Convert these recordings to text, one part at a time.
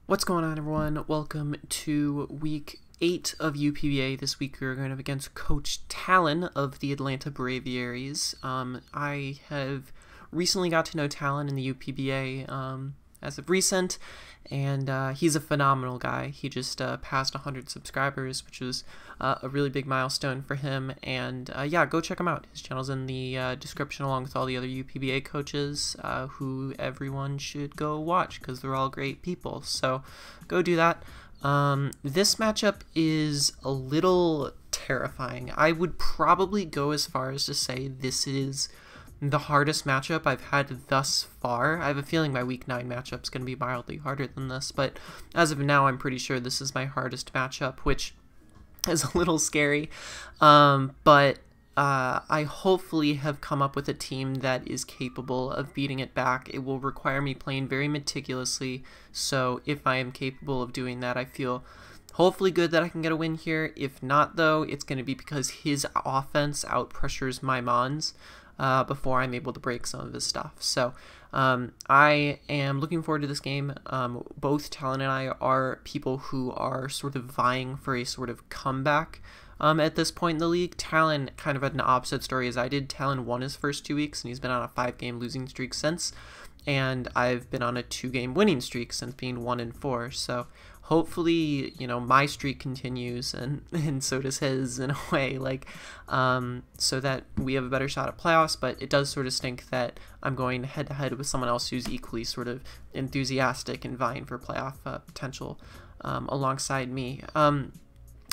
What's going on, everyone? Welcome to week 8 of UPBA. This week we are going up against Coach Talyn of the Atlanta Braviaries. I have recently got to know Talyn in the UPBA as of recent, and he's a phenomenal guy. He just passed 100 subscribers, which was a really big milestone for him, and yeah, go check him out. His channel's in the description along with all the other UPBA coaches who everyone should go watch because they're all great people, so go do that. This matchup is a little terrifying. I would probably go as far as to say this is the hardest matchup I've had thus far. I have a feeling my week 9 matchup's going to be mildly harder than this, but as of now I'm pretty sure this is my hardest matchup, which is a little scary, but I hopefully have come up with a team that is capable of beating it back. It will require me playing very meticulously, so if I am capable of doing that, I feel hopefully good that I can get a win here. If not, though, it's going to be because his offense outpressures my Mons before I'm able to break some of his stuff. So I am looking forward to this game. Both Talyn and I are people who are sort of vying for a sort of comeback at this point in the league. Talyn kind of had an opposite story as I did. Talyn won his first 2 weeks, and he's been on a 5-game losing streak since, and I've been on a 2-game winning streak since being 1-4. So hopefully, you know, my streak continues, and so does his in a way, like, so that we have a better shot at playoffs. But it does sort of stink that I'm going head to head with someone else who's equally sort of enthusiastic and vying for playoff potential alongside me.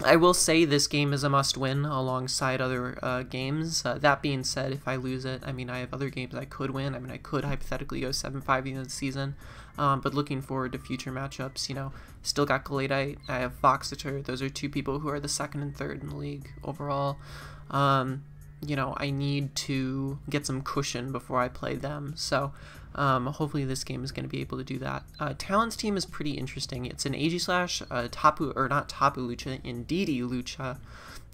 I will say this game is a must-win alongside other games. That being said, if I lose it, I mean, I have other games I could win. I mean, I could hypothetically go 7-5 at the end of the season, but looking forward to future matchups, you know, still got Galadite, I have Voxeter. Those are 2 people who are the 2nd and 3rd in the league overall. You know, I need to get some cushion before I play them, so hopefully this game is going to be able to do that. Talyn's team is pretty interesting. It's an AEGISLASH, Tapu, or not Tapu Lucha, Indeedee Lucha,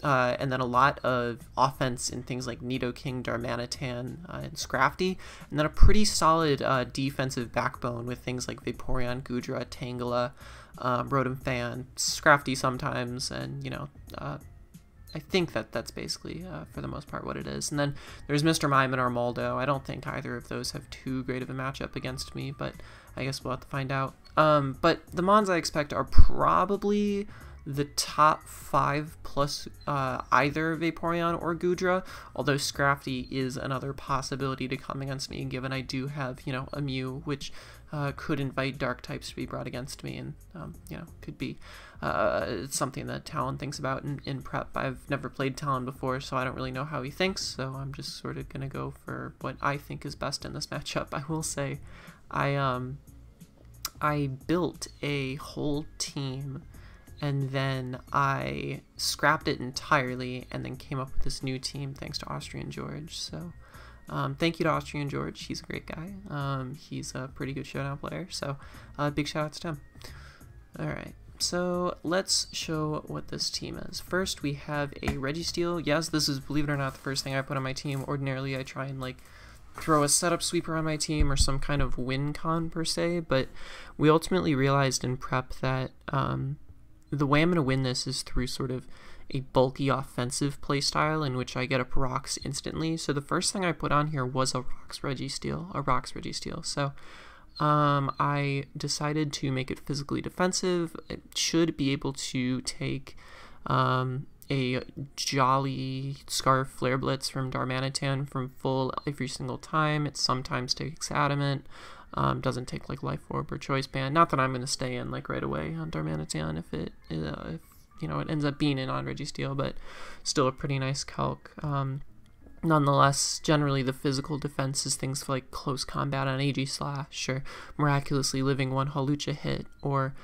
and then a lot of offense in things like Nidoking, Darmanitan, and Scrafty, and then a pretty solid defensive backbone with things like Vaporeon, Goodra, Tangela, Rotom Fan, Scrafty sometimes, and, you know, I think that's basically, for the most part, what it is. And then there's Mr. Mime and Armaldo. I don't think either of those have too great of a matchup against me, but I guess we'll have to find out. But the Mons I expect are probably the top 5 plus either Vaporeon or Goodra, although Scrafty is another possibility to come against me, given I do have, you know, a MEW, which could invite dark types to be brought against me, and, you know, could be something that Talyn thinks about in prep. I've never played Talyn before, so I don't really know how he thinks, so I'm just sort of going to go for what I think is best in this matchup. I will say I built a whole team, and then I scrapped it entirely and then came up with this new team thanks to Austrian George. So thank you to Austrian George. He's a great guy. He's a pretty good showdown player, so big shout outs to him. Alright, so let's show what this team is. First, we have a Registeel. Yes, this is, believe it or not, the first thing I put on my team. Ordinarily, I try and, like, throw a setup sweeper on my team or some kind of win con per se, but we ultimately realized in prep that the way I'm going to win this is through sort of a bulky offensive playstyle in which I get up rocks instantly. So the first thing I put on here was a rocks Registeel. So I decided to make it physically defensive. It should be able to take a Jolly Scarf Flare Blitz from Darmanitan from full every single time. It sometimes takes Adamant. Doesn't take like Life Orb or Choice Band. Not that I'm going to stay in like right away on Darmanitan if you know, it ends up being in on Registeel, but still a pretty nice calc. Nonetheless, generally the physical defense is things like close combat on AEGISLASH, or miraculously living one Hawlucha hit, or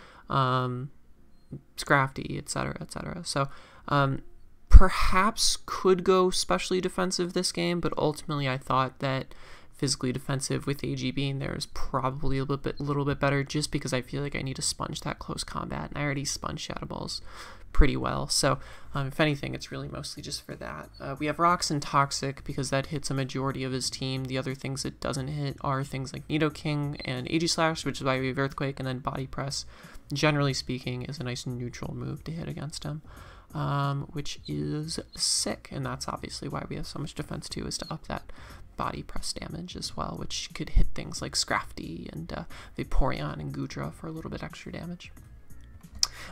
Scrafty, etc., etc. So perhaps could go specially defensive this game, but ultimately I thought that physically defensive with AG being there is probably a little bit better, just because I feel like I need to sponge that close combat, and I already sponged Shadow Balls pretty well. So if anything, it's really mostly just for that. We have Rocks and Toxic because that hits a majority of his team. The other things it doesn't hit are things like Nidoking and AEGISLASH, which is why we have Earthquake, and then Body Press, generally speaking, is a nice neutral move to hit against him, which is sick, and that's obviously why we have so much defense too, is to up that Body Press damage as well, which could hit things like Scrafty and Vaporeon and Goodra for a little bit extra damage.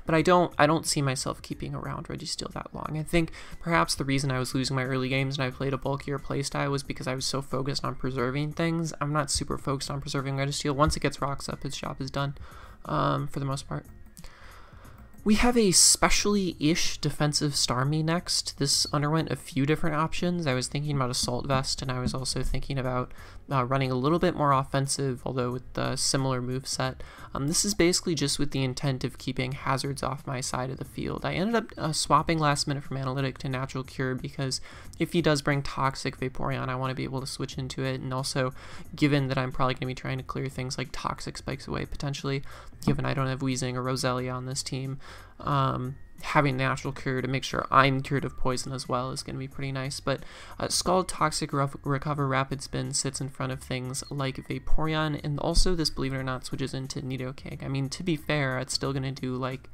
But I don't see myself keeping around Registeel that long. I think perhaps the reason I was losing my early games and I played a bulkier playstyle was because I was so focused on preserving things. I'm not super focused on preserving Registeel. Once it gets rocks up, its job is done, for the most part. We have a specially-ish defensive Starmie next. This underwent a few different options. I was thinking about Assault Vest, and I was also thinking about running a little bit more offensive, although with the similar moveset. This is basically just with the intent of keeping hazards off my side of the field. I ended up swapping last minute from Analytic to Natural Cure because if he does bring Toxic Vaporeon, I want to be able to switch into it, and also given that I'm probably going to be trying to clear things like Toxic Spikes away potentially, given I don't have Weezing or Roselia on this team, having Natural Cure to make sure I'm cured of poison as well is going to be pretty nice. But Scald, Toxic, Recover, Rapid Spin sits in front of things like Vaporeon, and also this, believe it or not, switches into Nidoking. I mean, to be fair, it's still going to do like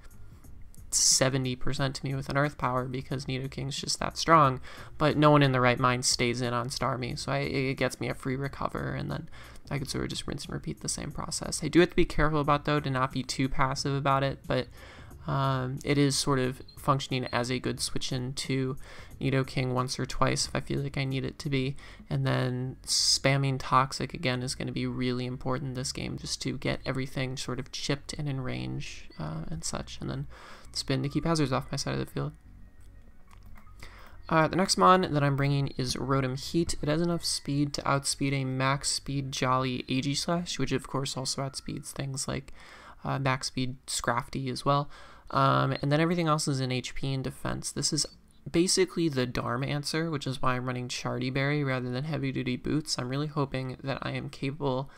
70% to me with an Earth Power because Nidoking's just that strong, but no one in the right mind stays in on Starmie, so it gets me a free Recover, and then I could sort of just rinse and repeat the same process. I do have to be careful about, though, to not be too passive about it, but it is sort of functioning as a good switch into Nidoking once or twice if I feel like I need it to be, and then spamming Toxic again is going to be really important this game, just to get everything sort of chipped and in range and such, and then spin to keep hazards off my side of the field. The next mon that I'm bringing is Rotom Heat. It has enough speed to outspeed a max speed Jolly AEGISLASH, which of course also outspeeds things like max speed Scrafty as well. And then everything else is in HP and defense. This is basically the Darm answer, which is why I'm running Chardy Berry rather than Heavy Duty Boots. I'm really hoping that I am capable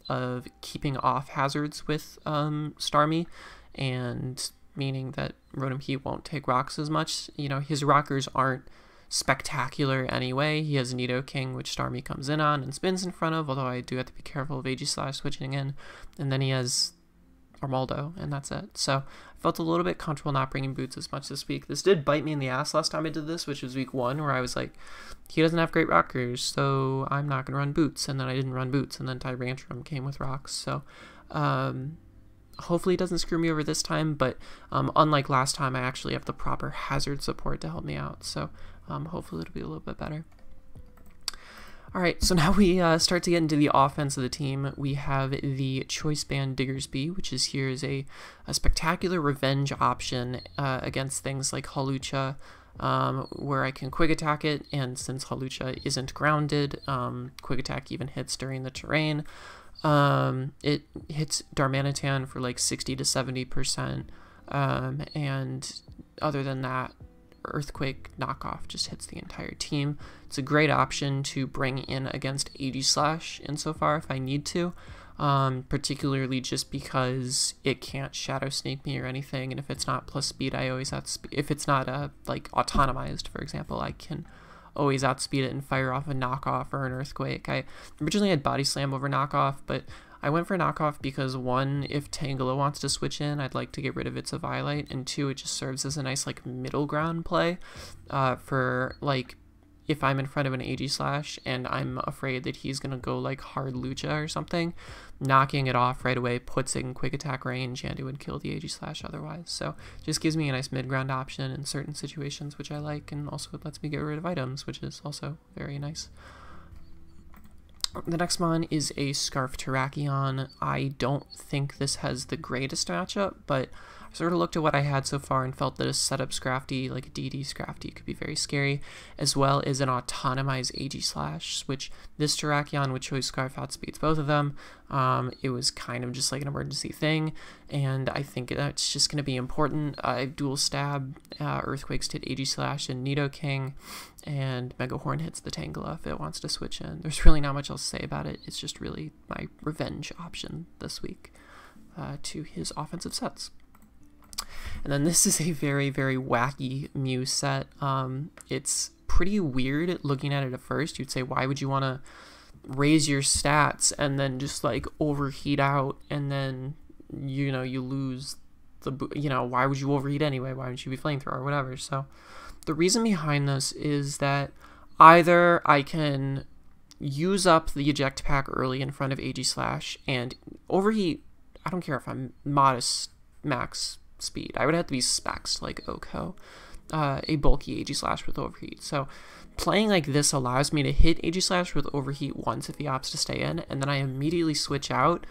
of keeping off hazards with Starmie, and meaning that Rotom Heat won't take rocks as much. You know, his rockers aren't spectacular anyway. He has Nidoking, which Starmie comes in on and spins in front of, although I do have to be careful of AEGISLASH switching in, and then he has Armaldo, and that's it. So I felt a little bit comfortable not bringing Boots as much this week. This did bite me in the ass last time I did this, which was week 1, where I was like, he doesn't have great rockers, so I'm not going to run Boots, and then I didn't run Boots, and then Tyrantrum came with rocks, so hopefully it doesn't screw me over this time, but unlike last time, I actually have the proper hazard support to help me out, so hopefully it'll be a little bit better. Alright, so now we start to get into the offense of the team. We have the Choice Band Diggersby, which is here as a spectacular revenge option against things like Hawlucha, where I can Quick Attack it, and since Hawlucha isn't grounded, Quick Attack even hits during the terrain. It hits Darmanitan for like 60 to 70%, and other than that, Earthquake knockoff just hits the entire team. It's a great option to bring in against AEGISLASH insofar if I need to, particularly just because it can't Shadow Sneak me or anything, and if it's not plus speed, I always outspeed. If it's not like autonomized, for example, I can always outspeed it and fire off a knockoff or an Earthquake. I originally had Body Slam over knockoff, but I went for knockoff because 1, if Tangela wants to switch in, I'd like to get rid of its Eviolite, and 2, it just serves as a nice like middle ground play for like if I'm in front of an AEGISLASH and I'm afraid that he's gonna go like hard Lucha or something, knocking it off right away puts it in Quick Attack range and it would kill the AEGISLASH otherwise. So just gives me a nice mid ground option in certain situations, which I like, and also it lets me get rid of items, which is also very nice. The next mon is a Scarf Terrakion. I don't think this has the greatest matchup, but I sort of looked at what I had so far and felt that a setup Scrafty, like a DD Scrafty, could be very scary, as well as an autonomized AEGISLASH, which this Terrakion with Choice Scarf outspeeds both of them. It was kind of just like an emergency thing, and I think that's just going to be important. Dual Stab, Earthquakes hit AEGISLASH and Nidoking, and Mega Horn hits the Tangela if it wants to switch in. There's really not much else to say about it. It's just really my revenge option this week to his offensive sets. And then this is a very, very wacky MEW set. It's pretty weird looking at it at first. You'd say, why would you want to raise your stats and then just like overheat out, and then, you know, you lose the, you know, why would you overheat anyway? Why wouldn't you be flamethrower or whatever? So the reason behind this is that either I can use up the eject pack early in front of AEGISLASH and overheat. I don't care if I'm modest max speed. I would have to be specs like Oko, a bulky AEGISLASH with overheat. So playing like this allows me to hit AEGISLASH with overheat once if he opts to stay in, and then I immediately switch out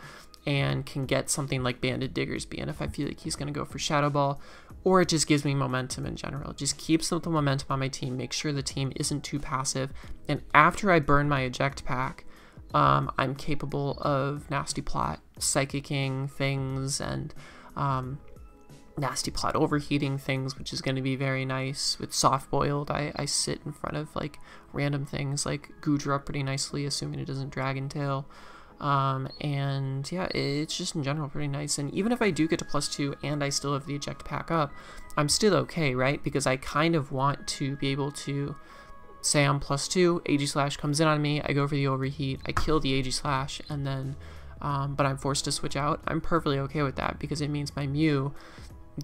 and can get something like Banded Diggersby in if I feel like he's going to go for Shadow Ball, or it just gives me momentum in general. It just keeps the momentum on my team, make sure the team isn't too passive, and after I burn my eject pack, I'm capable of Nasty Plot psychicking things and Nasty Plot overheating things, which is going to be very nice. With Soft Boiled, I sit in front of like random things like Goodra pretty nicely, assuming it doesn't Dragon Tail. And yeah, it's just in general pretty nice. And even if I do get to +2 and I still have the eject pack up, I'm still okay, right? Because I kind of want to be able to say I'm +2, AEGISLASH comes in on me, I go for the overheat, I kill the AEGISLASH, and then, but I'm forced to switch out. I'm perfectly okay with that because it means my MEW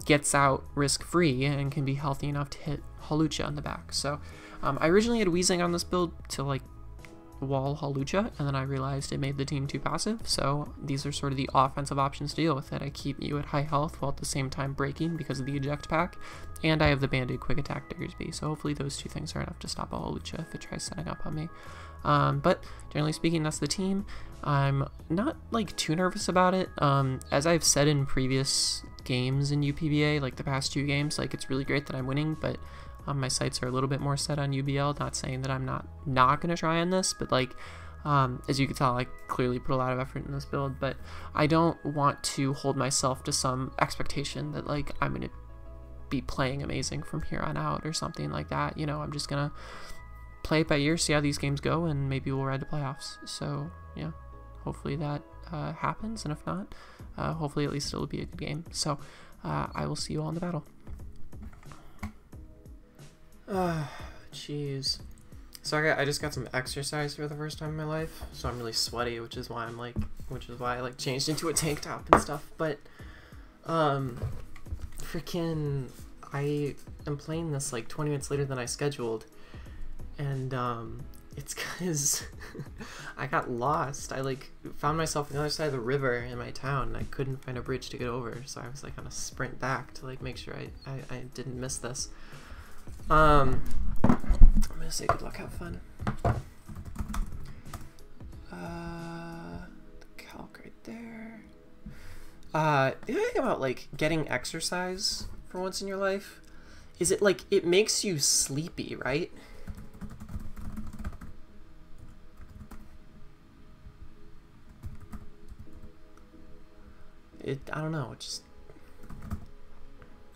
gets out risk-free and can be healthy enough to hit Hawlucha in the back. So I originally had Weezing on this build to like wall Hawlucha, and then I realized it made the team too passive, so these are sort of the offensive options to deal with it. I keep MEW at high health while at the same time breaking because of the eject pack, and I have the Banded Quick Attack Diggersby, so hopefully those two things are enough to stop a Hawlucha if it tries setting up on me. But generally speaking, that's the team. I'm not like too nervous about it. As I've said in previous games in UPBA, like the past 2 games, like it's really great that I'm winning, but my sights are a little bit more set on UBL. Not saying that I'm not gonna try on this, but like as you can tell, I clearly put a lot of effort in this build, but I don't want to hold myself to some expectation that like I'm gonna be playing amazing from here on out or something like that. You know, I'm just gonna play it by ear, see how these games go, and maybe we'll ride the playoffs. So yeah, hopefully that happens, and if not, hopefully at least it'll be a good game. So I will see you all in the battle. Jeez. So I just got some exercise for the first time in my life, so I'm really sweaty, which is why I like changed into a tank top and stuff. But freaking, I am playing this like 20 minutes later than I scheduled, and it's because I got lost. I like found myself on the other side of the river in my town, and I couldn't find a bridge to get over, so I was like on a sprint back to like make sure I didn't miss this. I'm gonna say good luck, have fun. The calc right there. The thing about like getting exercise for once in your life is it like it makes you sleepy, right? I don't know, it just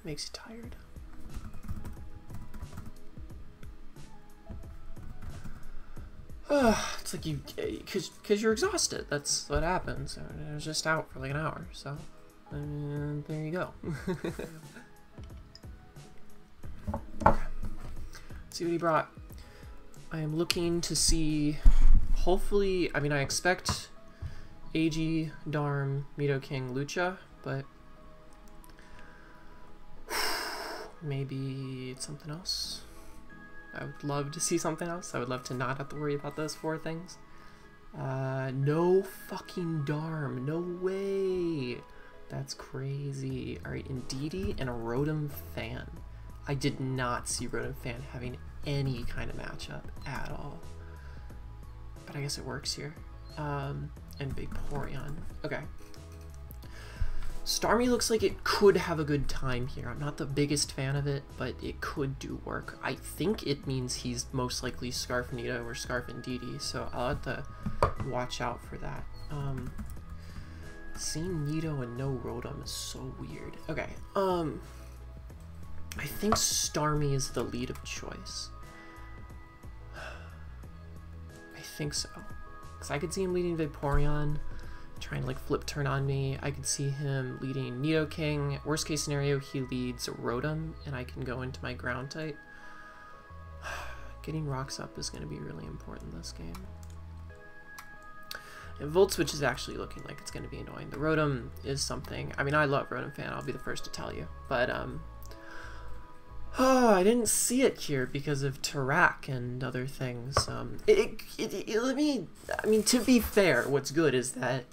makes you tired. It's like because you're exhausted. That's what happens. I was just out for like an hour, so there you go. Okay. See what he brought. I am looking to see. Hopefully, I mean, I expect AG, Darm, Nidoking, Lucha, but maybe it's something else. I would love to see something else. I would love to not have to worry about those 4 things. No fucking Darm. No way. That's crazy. Alright, Indeedee and a Rotom Fan. I did not see Rotom Fan having any kind of matchup at all. But I guess it works here. And Vaporeon. Okay. Starmie looks like it could have a good time here. I'm not the biggest fan of it, but it could do work. I think it means he's most likely Scarf Nido or Scarf Indeedee, so I'll have to watch out for that. Seeing Nido and no Rotom is so weird. Okay, I think Starmie is the lead of choice. I think so. Because I could see him leading Vaporeon, trying to like flip turn on me. I could see him leading Nidoking. Worst case scenario, he leads Rotom, and I can go into my ground type. Getting rocks up is going to be really important this game. And Volt Switch is actually looking like it's going to be annoying. The Rotom is something. I mean, I love Rotom fan. I'll be the first to tell you. But, oh, I didn't see it here because of Tarak and other things. I mean, to be fair, what's good is that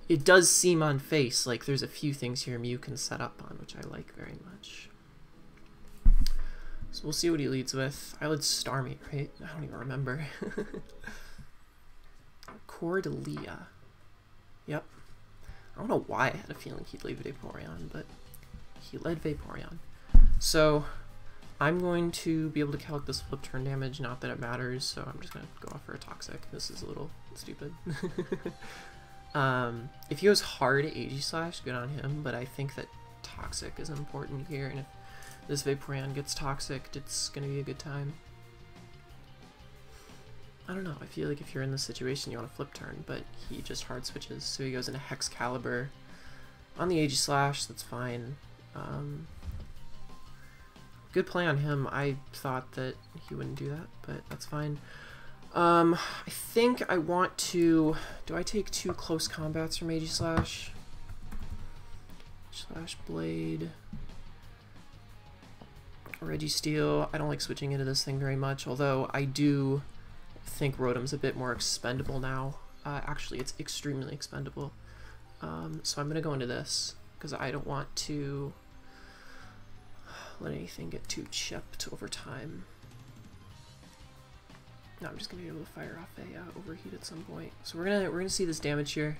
it does seem on face like there's a few things here Mew can set up on, which I like very much. So we'll see what he leads with. I led Starmie, right? I don't even remember. Cordelia. Yep. I don't know why I had a feeling he'd leave Vaporeon, but he led Vaporeon. So I'm going to be able to calc this flip turn damage, not that it matters, so I'm just going to go off for a Toxic. This is a little stupid. If he goes hard Aegislash, good on him, but I think that Toxic is important here, and if this Vaporeon gets Toxic, it's going to be a good time. I don't know, I feel like if you're in this situation you want to flip turn, but he just hard switches, so he goes into Hexcalibur on the Aegislash. That's fine. Good play on him. I thought that he wouldn't do that, but that's fine. I think I want to... Do I take 2 close combats from Aegislash? Slash Blade... Registeel. I don't like switching into this thing very much, although I do think Rotom's a bit more expendable now. Actually, it's extremely expendable. So I'm going to go into this, because I don't want to let anything get too chipped over time. No, I'm just going to be able to fire off a overheat at some point. So we're gonna see this damage here.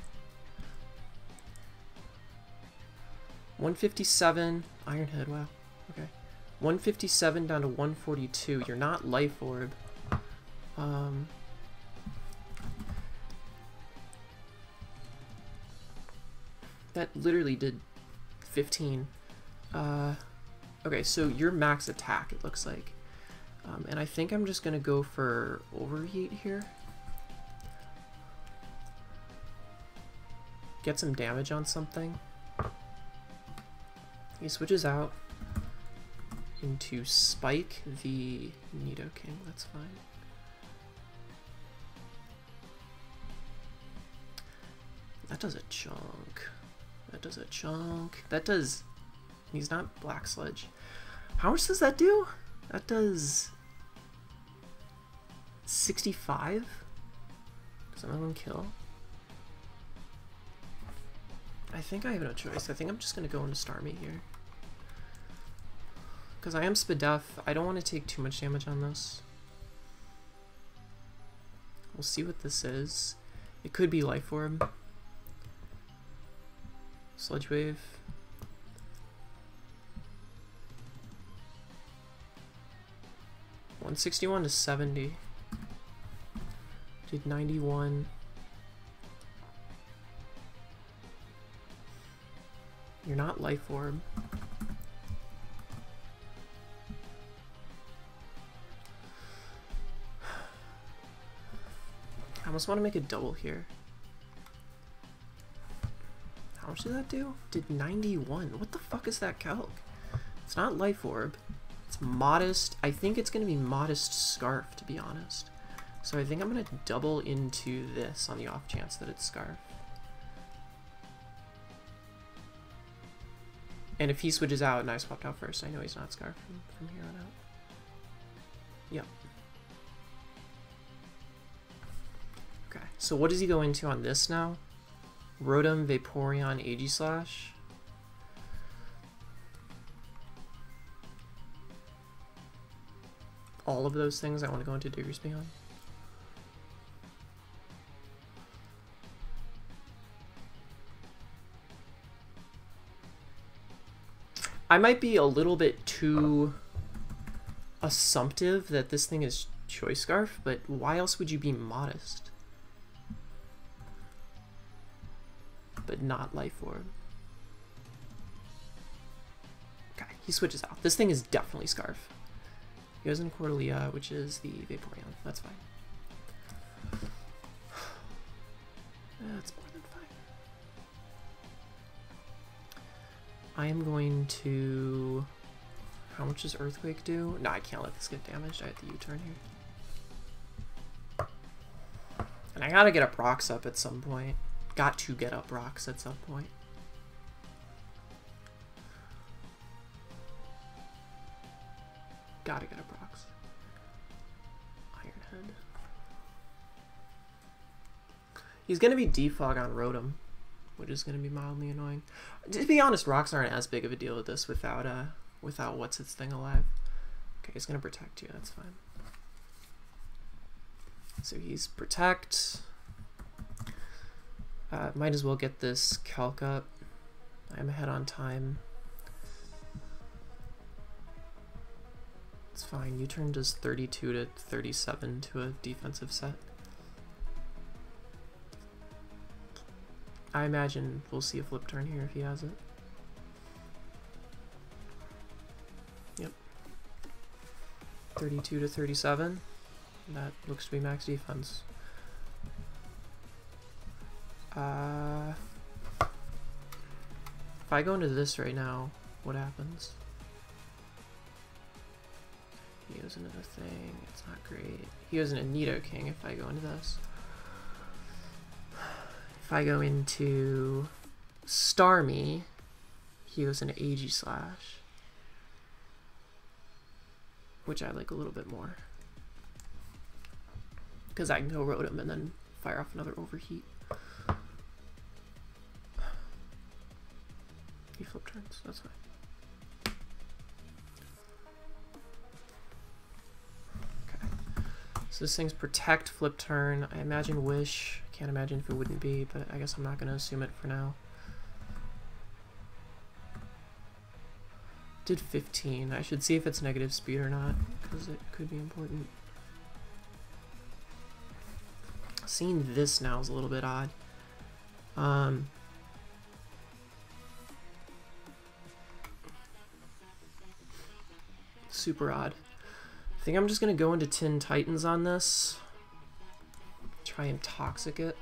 157 Iron Head. Wow. Okay. 157 down to 142. You're not Life Orb. That literally did 15. Okay, so your max attack, it looks like. And I think I'm just gonna go for Overheat here. Get some damage on something. He switches out into Spike the Nidoking. That's fine. That does a chunk. That does a chunk. That does... He's not Black Sludge. How much does that do? That does... 65? Does another one kill? I think I have no choice. I think I'm just going to go into Starmie here. Because I am Spadef. I don't want to take too much damage on this. We'll see what this is. It could be Life Orb. Sludge Wave. $161 to 70. Did 91. You're not Life Orb. I almost want to make a double here. How much did that do? Did 91. What the fuck is that calc? It's not Life Orb. It's Modest. I think it's going to be Modest Scarf, to be honest. So I think I'm going to double into this on the off chance that it's Scarf. And if he switches out and I swapped out first, I know he's not Scarf from here on out. Yep. Okay, so what does he go into on this now? Rotom, Vaporeon, Aegislash. All of those things I want to go into Diggersby on. I might be a little bit too assumptive that this thing is Choice Scarf, but why else would you be Modest? But not Life Orb. Okay, he switches out. This thing is definitely Scarf. He goes in Cordelia, which is the Vaporeon. That's fine. I am going to... How much does Earthquake do? No, I can't let this get damaged. I have to U-turn here. And I gotta get up rocks up at some point. Got to get up rocks at some point. Gotta get up rocks. Ironhead. He's gonna be defog on Rotom, which is gonna be mildly annoying. To be honest, rocks aren't as big of a deal with this without what's its thing alive. Okay, he's gonna protect you, that's fine. So he's protect. Might as well get this calc up. I'm ahead on time. It's fine. U-turn does 32 to 37 to a defensive set. I imagine we'll see a flip turn here if he has it. Yep. 32 to 37. That looks to be max defense. If I go into this right now, what happens? He goes into the thing, it's not great. He goes into Nidoking if I go into this. If I go into Starmie, he goes into AEGISLASH, which I like a little bit more. Because I can go Rotom and then fire off another Overheat. He flip turns, that's fine. Okay. So this thing's protect, flip turn. I imagine wish. I can't imagine if it wouldn't be, but I guess I'm not going to assume it for now. Did 15. I should see if it's negative speed or not, because it could be important. Seeing this now is a little bit odd. Super odd. I think I'm just gonna go into Tin Titans on this. Try and toxic it.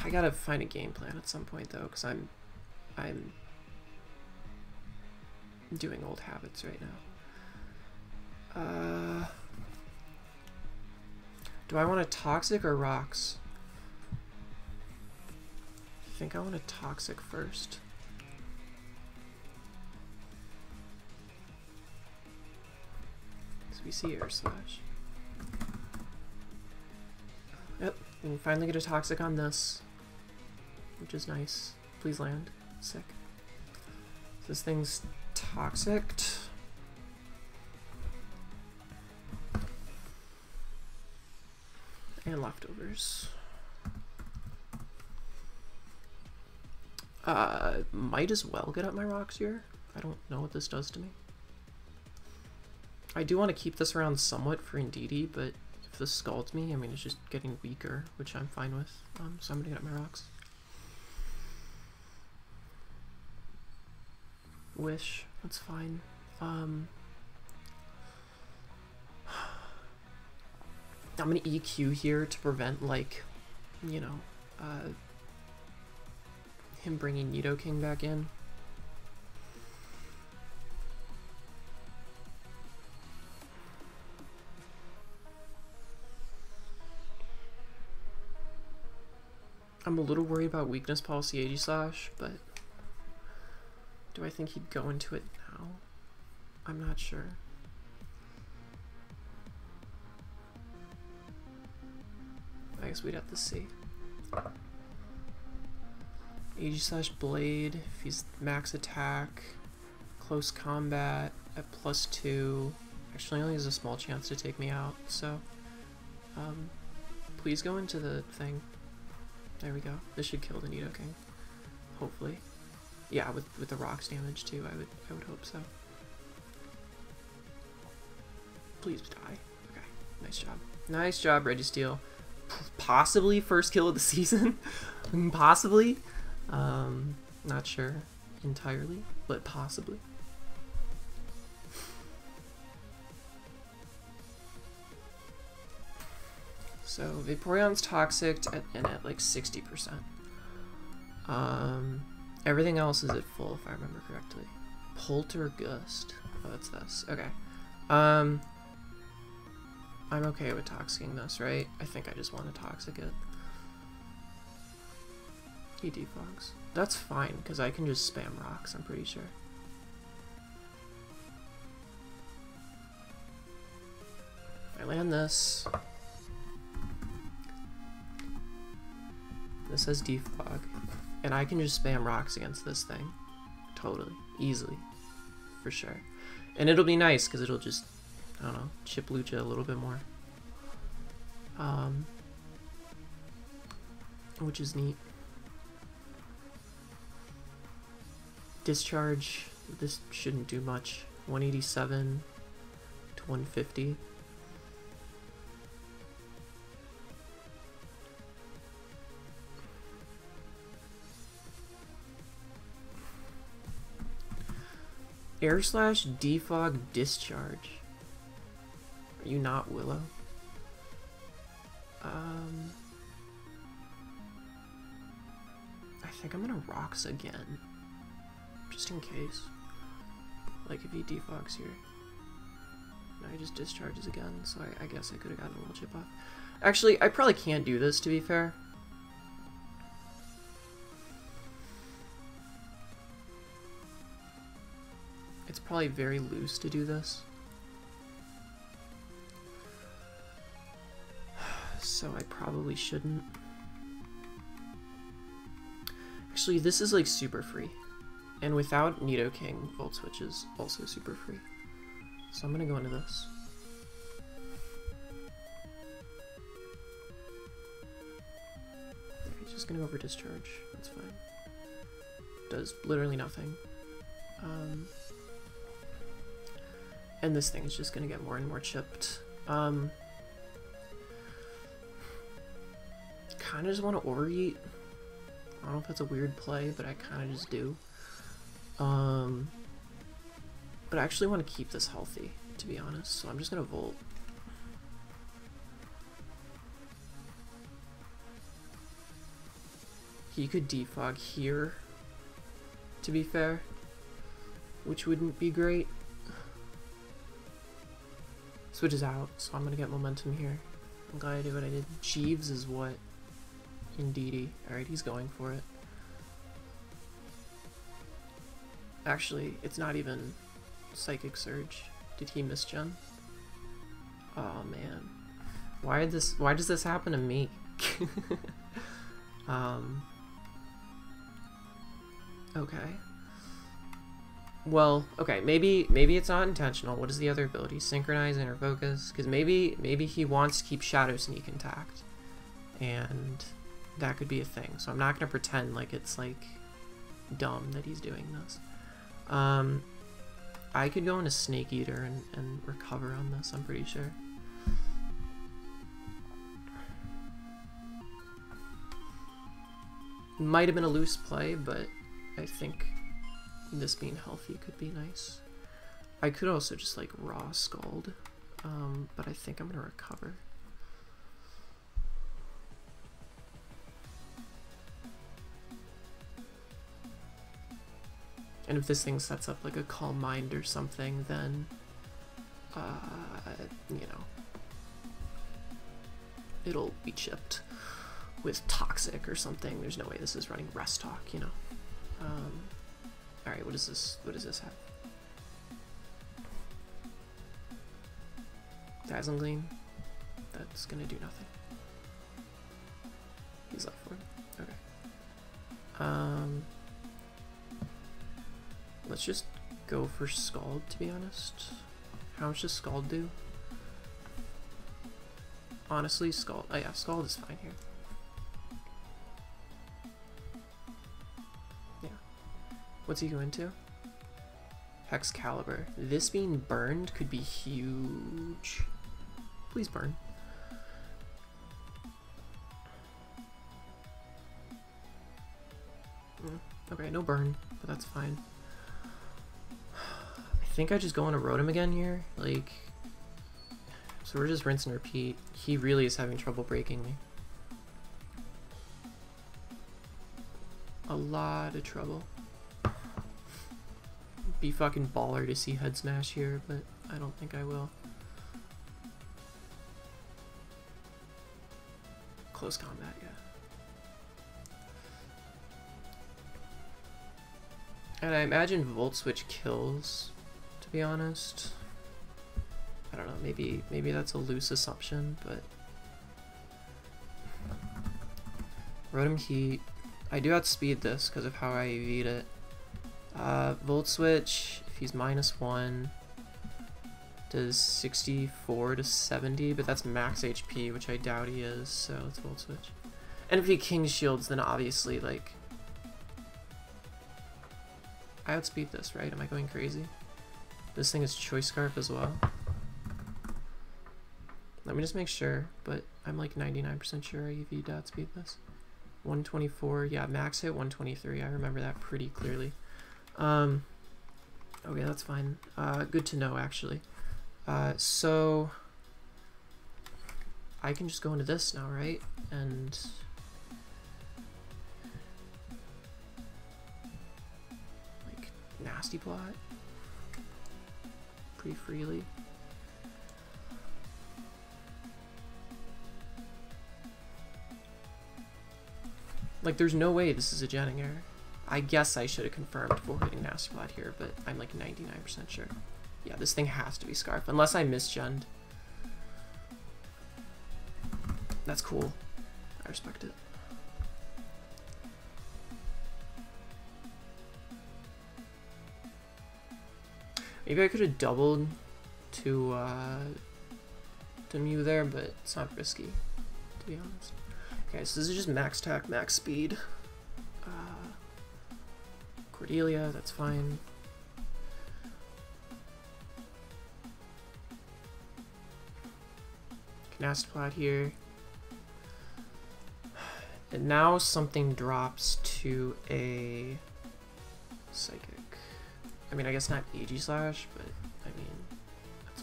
I gotta find a game plan at some point though, because I'm doing old habits right now. Do I want a toxic or rocks? I think I want a toxic first. So we see Air Slash. Yep, we can finally get a toxic on this, which is nice. Please land. Sick. So this thing's toxicked. And leftovers. Might as well get up my rocks here. I don't know what this does to me. I do want to keep this around somewhat for Indeedee, but if this scalds me, I mean, it's just getting weaker, which I'm fine with. So I'm gonna get up my rocks. Wish, that's fine. I'm gonna EQ here to prevent, like, you know, him bringing Nidoking back in. I'm a little worried about weakness policy AEGISLASH, but do I think he'd go into it now? I'm not sure. I guess we'd have to see. AEGISLASH Blade, if he's max attack, close combat at +2, actually only has a small chance to take me out, so please go into the thing. There we go. This should kill the Nidoking, hopefully. Yeah, with the rocks damage too, I would hope so. Please die. Okay, nice job. Nice job, Registeel. Possibly first kill of the season. Possibly. Not sure entirely, but possibly. So Vaporeon's toxic and at like 60%. Everything else is at full if I remember correctly. Poltergust. Oh, that's this. Okay. I'm okay with toxicking this, right? I think I just want to toxic it. He defogs. That's fine, because I can just spam rocks, I'm pretty sure. I land this. This has defog. And I can just spam rocks against this thing. Totally. Easily. For sure. And it'll be nice, because it'll just, I don't know, chip Lucha a little bit more. Which is neat. Discharge, this shouldn't do much. 187 to 150. Air slash defog discharge. Are you not Willow? I think I'm gonna rocks again. Just in case. Like if he defogs here. Now he just discharges again, so I guess I could have gotten a little chip off. Actually, I probably can't do this, to be fair. It's probably very loose to do this. So I probably shouldn't. Actually, this is like super free. And without Nidoking, Volt Switch is also super free. So I'm gonna go into this. He's just gonna go for discharge. That's fine. Does literally nothing. And this thing is just gonna get more and more chipped. Kinda just want to overeat. I don't know if that's a weird play, but I kinda just do. But I actually want to keep this healthy, to be honest, so I'm just gonna Volt. He could defog here, to be fair, which wouldn't be great. Switches out, so I'm gonna get momentum here. I'm glad I did what I did. Jeeves is what? Indeedy. Alright, he's going for it. Actually, it's not even Psychic Surge. Did he misgen? Oh man. Why does this happen to me? Okay. Well, okay, maybe it's not intentional. What is the other ability? Synchronize, Inner Focus? Because maybe he wants to keep Shadow Sneak intact. And that could be a thing. So I'm not gonna pretend like it's like dumb that he's doing this. I could go into Snake Eater and recover on this, I'm pretty sure. Might have been a loose play, but I think this being healthy could be nice. I could also just like raw Scald, but I think I'm gonna recover. And if this thing sets up like a Calm Mind or something, then, you know, it'll be chipped with Toxic or something. There's no way this is running Rest Talk, you know. Alright, what is this? What does this have? Dazzling Gleam? That's gonna do nothing. He's left for it. Okay. Let's just go for Scald, to be honest. How much does Scald do? Honestly, Scald. Oh yeah, Scald is fine here. Yeah. What's he going to? Excalibur. This being burned could be huge. Please burn. Okay, no burn, but that's fine. I think I just go into Rotom again here. Like, So we're just rinse and repeat. He really is having trouble breaking me. A lot of trouble. Be fucking baller to see head smash here, but I don't think I will. Close combat, yeah. And I imagine Volt Switch kills, to be honest. I don't know, maybe that's a loose assumption, but Rotom Heat. I do outspeed this because of how I EV'd it. Volt Switch, if he's -1, does 64 to 70, but that's max HP, which I doubt he is, so it's Volt Switch. And if he King Shields, then obviously, like, I outspeed this, right? Am I going crazy? This thing is Choice Scarf as well. Let me just make sure, but I'm like 99% sure I EV'd outspeed this. 124, yeah, max hit 123. I remember that pretty clearly. Okay, that's fine. Good to know, actually. So I can just go into this now, right? And like nasty plot pretty freely. Like, there's no way this is a jetting error. I guess I should have confirmed before hitting Nasty Plot here, but I'm like 99% sure. Yeah, this thing has to be Scarf, unless I misgened. That's cool. I respect it. Maybe I could have doubled to MEW there, but it's not risky, to be honest. Okay, so this is just max attack, max speed. Cordelia, that's fine. Canastiplat here. And now something drops to a Psychic. I mean, I guess not AEGISLASH, but I mean, that's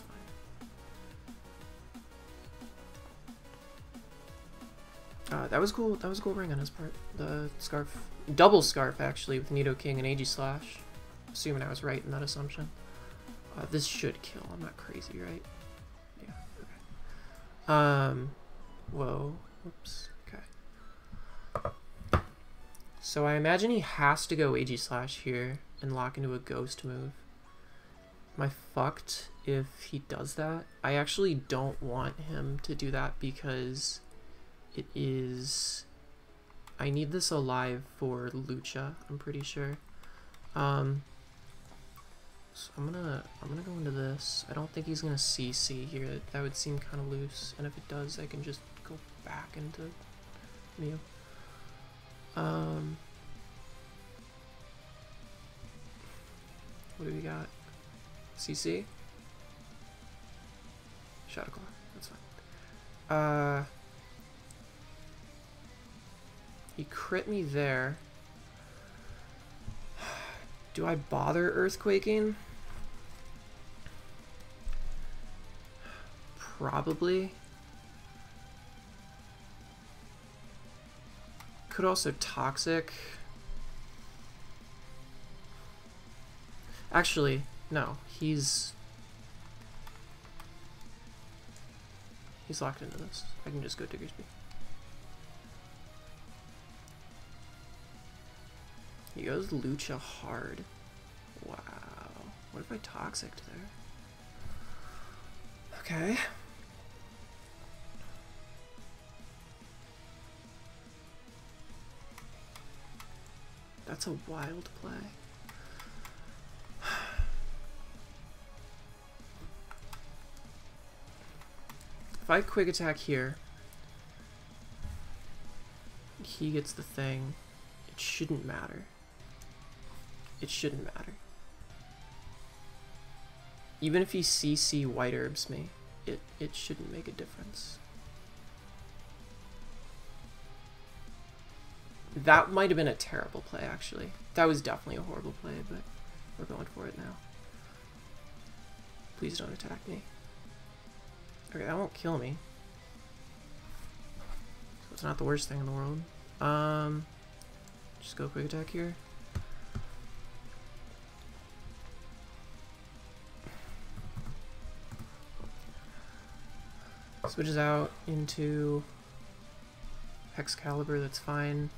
fine. That was cool. That was a cool ring on his part. The Scarf. Double Scarf, actually, with Nidoking and AEGISLASH. Assuming I was right in that assumption. This should kill. I'm not crazy, right? Yeah, okay. Whoa. Whoops. Okay. So I imagine he has to go AEGISLASH here and lock into a Ghost move. Am I fucked if he does that? I actually don't want him to do that because it is... I need this alive for Lucha, I'm pretty sure. So I'm gonna go into this. I don't think he's gonna CC here. That would seem kind of loose. And if it does, I can just go back into MEW. What do we got? CC? Shadow Claw. That's fine. He crit me there. Do I bother Earthquaking? Probably. Could also Toxic. Actually, no. He's locked into this. I can just go Diggersby. He goes Lucha hard. Wow. What if I Toxic'd there? Okay. That's a wild play. If I Quick Attack here, he gets the thing. It shouldn't matter. It shouldn't matter. Even if he CC White Herbs me, it shouldn't make a difference. That might have been a terrible play, actually. That was definitely a horrible play, but we're going for it now. Please don't attack me. Okay, that won't kill me. So it's not the worst thing in the world. Just go quick attack here. Switches out into Excalibur, that's fine.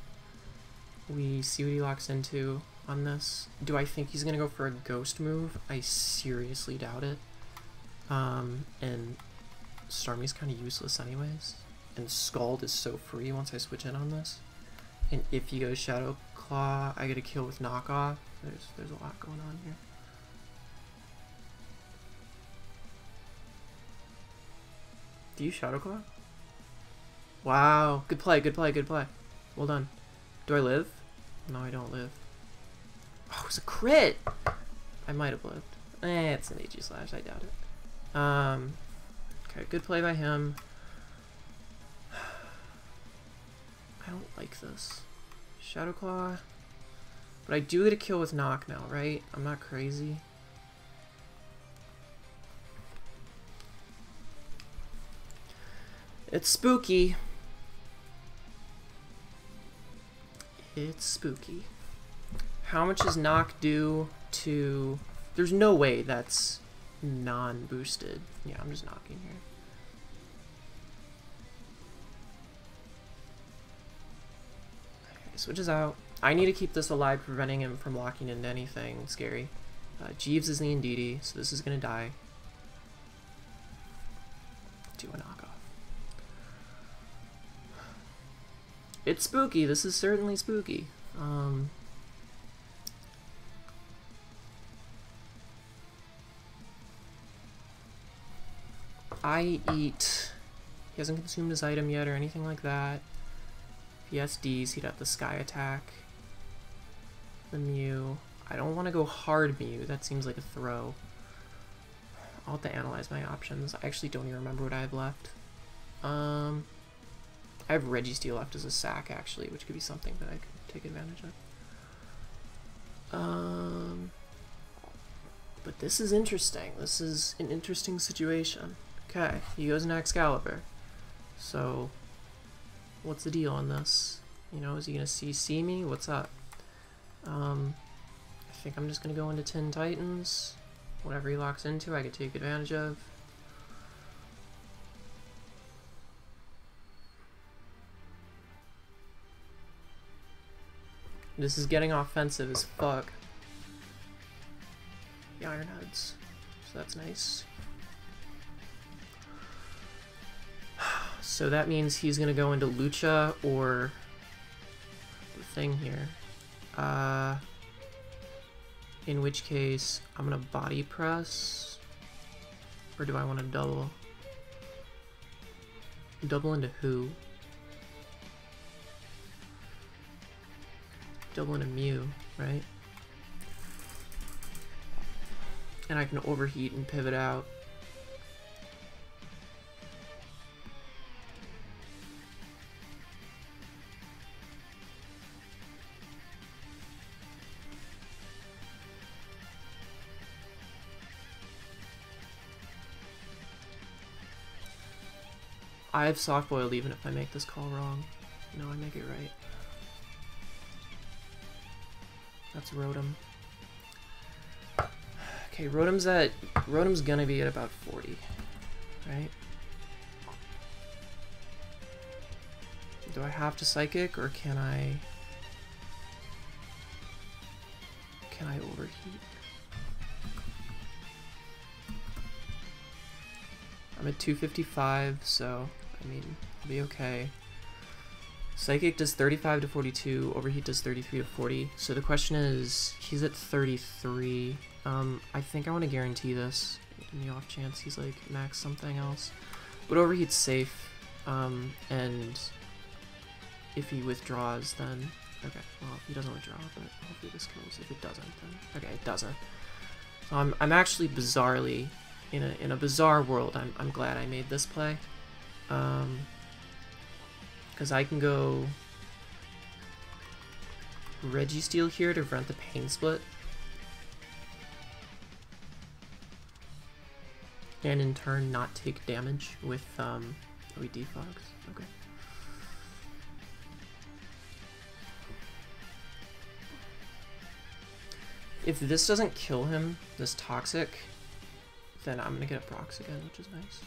We see what he locks into on this. Do I think he's gonna go for a ghost move? I seriously doubt it. And Stormy's kind of useless anyways. And Scald is so free once I switch in on this. And if he goes Shadow Claw, I get a kill with knockoff. There's a lot going on here. Do you Shadow Claw? Wow, good play, good play, good play. Well done. Do I live? No, I don't live. Oh, it's a crit! I might have lived. It's an AEGISLASH, I doubt it. Okay, good play by him. I don't like this. Shadow Claw. But I do get a kill with knock now, right? I'm not crazy. It's spooky. It's spooky. How much does knock do to... There's no way that's non-boosted. Yeah, I'm just knocking here. Okay, switches out. I need to keep this alive, preventing him from locking into anything scary. Jeeves is the Indeedee, so this is gonna die. Do a knockoff. It's spooky. This is certainly spooky. I eat. He hasn't consumed his item yet or anything like that. If he has Ds, he'd have the Sky Attack. The MEW. I don't want to go hard MEW. That seems like a throw. I'll have to analyze my options. I actually don't even remember what I have left. I have Registeel left as a sack, actually, which could be something that I could take advantage of. But this is interesting. This is an interesting situation. Okay, he goes into Excalibur. So, what's the deal on this? You know, is he gonna CC me? What's up? I think I'm just gonna go into Tin Titans. Whatever he locks into, I can take advantage of. This is getting offensive as fuck. The Ironheads. So that's nice. So that means he's gonna go into Lucha or the thing here. In which case, I'm gonna body press. Or do I want to double? Double into who? Double into MEW, right? And I can overheat and pivot out. I have soft-boiled even if I make this call wrong. No, I make it right. That's Rotom. Okay, Rotom's gonna be at about 40, right? Do I have to Psychic or can I overheat? I'm at 255, so I mean, I'll be okay. Psychic does 35 to 42, Overheat does 33 to 40. So the question is, he's at 33. I think I want to guarantee this in the off chance he's like max something else. But Overheat's safe, and if he withdraws, then okay. Well, he doesn't withdraw, but hopefully this kills. If it doesn't, then okay, it doesn't. So I'm actually bizarrely in a bizarre world. I'm glad I made this play. Because I can go Registeel here to prevent the Pain Split. and in turn not take damage with OED fogs. Okay. If this doesn't kill him, this toxic, then I'm gonna get a procs again, which is nice.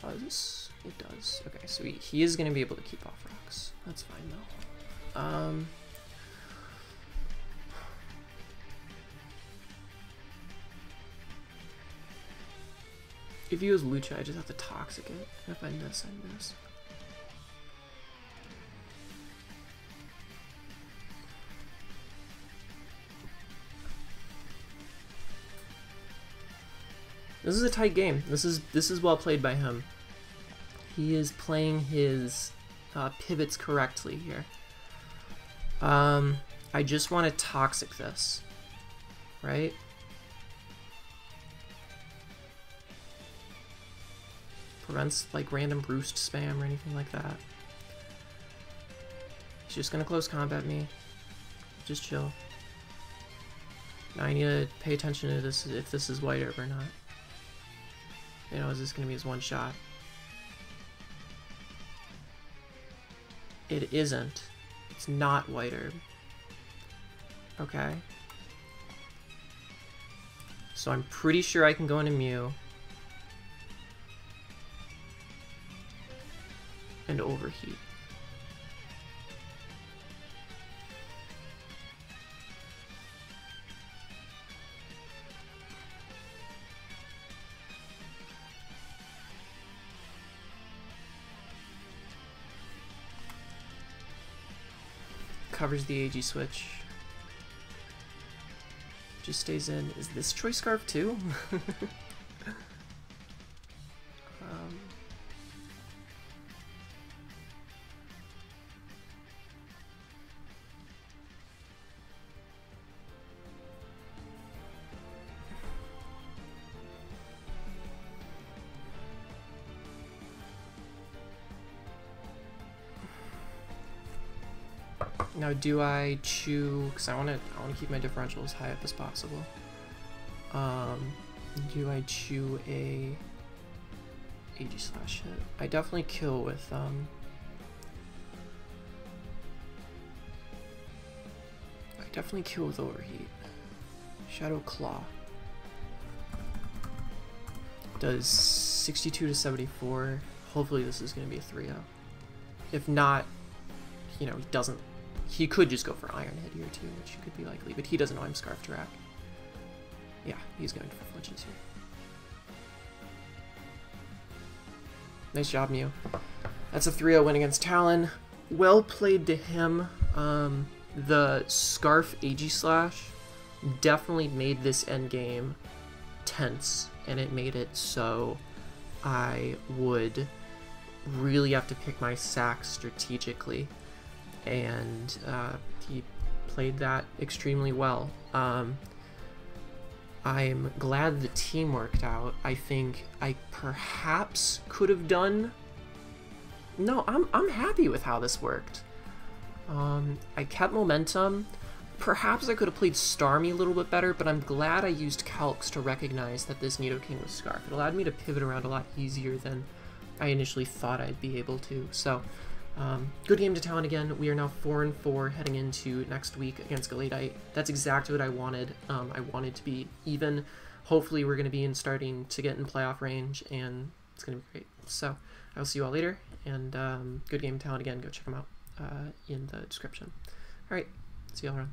Does? It does. Okay, so he is gonna be able to keep off rocks. That's fine though. If he was Lucha, I just have to toxic it. And if I miss, I miss. This is a tight game. This is well played by him. He is playing his pivots correctly here. I just want to toxic this, right? Prevents like random roost spam or anything like that. He's just gonna close combat me. Just chill. Now I need to pay attention to this, if this is white herb or not. You know, is this gonna be his one shot? It isn't. It's not white herb. Okay. So I'm pretty sure I can go into MEW. And overheat. Covers the AG switch. Just stays in. Is this Choice Scarf too? Now, do I chew? Because I want to keep my differential as high up as possible. Do I chew a AEGISLASH hit? I definitely kill with I definitely kill with overheat. Shadow Claw does 62 to 74. Hopefully, this is going to be a 3-0. If not, you know, he doesn't. He could just go for Iron Head here too, which could be likely, but he doesn't know I'm Scarf Track. Yeah, he's going for flinches here. Nice job, MEW. That's a 3-0 win against Talyn. Well played to him. The Scarf AEGISLASH definitely made this endgame tense, and it made it so I would really have to pick my sacks strategically. And he played that extremely well. I'm glad the team worked out. I think I perhaps could have done... No, I'm happy with how this worked. I kept momentum. Perhaps I could have played Starmie a little bit better, but I'm glad I used Calcs to recognize that this Nidoking was Scarf. It allowed me to pivot around a lot easier than I initially thought I'd be able to. So, good game to Talyn again. We are now 4-4 heading into next week against Galadite. That's exactly what I wanted. I wanted to be even. Hopefully we're going to be starting to get in playoff range, and it's going to be great. So I will see you all later, and good game to Talyn again. Go check them out in the description. All right, see you all around.